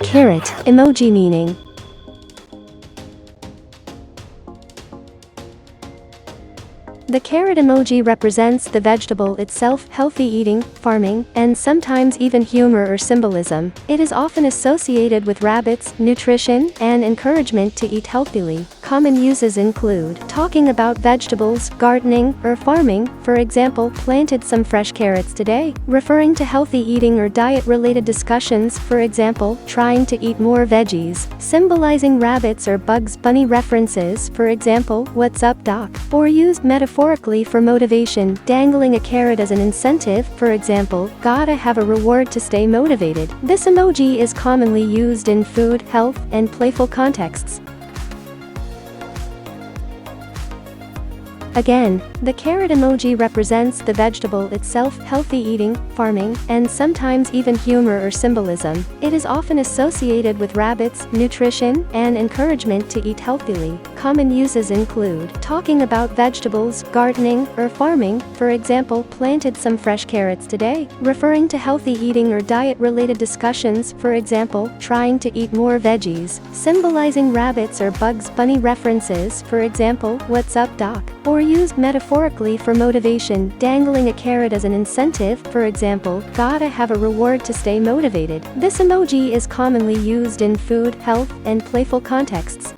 Carrot, emoji meaning. The carrot emoji represents the vegetable itself, healthy eating, farming, and sometimes even humor or symbolism. It is often associated with rabbits, nutrition, and encouragement to eat healthily. Common uses include talking about vegetables, gardening, or farming, for example, planted some fresh carrots today, referring to healthy eating or diet-related discussions, for example, trying to eat more veggies, symbolizing rabbits or Bugs Bunny references, for example, what's up doc, or used metaphorically for motivation, dangling a carrot as an incentive, for example, gotta have a reward to stay motivated. This emoji is commonly used in food, health, and playful contexts. Again, the carrot emoji represents the vegetable itself, healthy eating, farming, and sometimes even humor or symbolism. It is often associated with rabbits, nutrition, and encouragement to eat healthily. Common uses include talking about vegetables, gardening, or farming, for example, planted some fresh carrots today, referring to healthy eating or diet-related discussions, for example, trying to eat more veggies, symbolizing rabbits or Bugs Bunny references, for example, what's up doc, or used metaphorically for motivation, dangling a carrot as an incentive, for example, gotta have a reward to stay motivated. This emoji is commonly used in food, health, and playful contexts.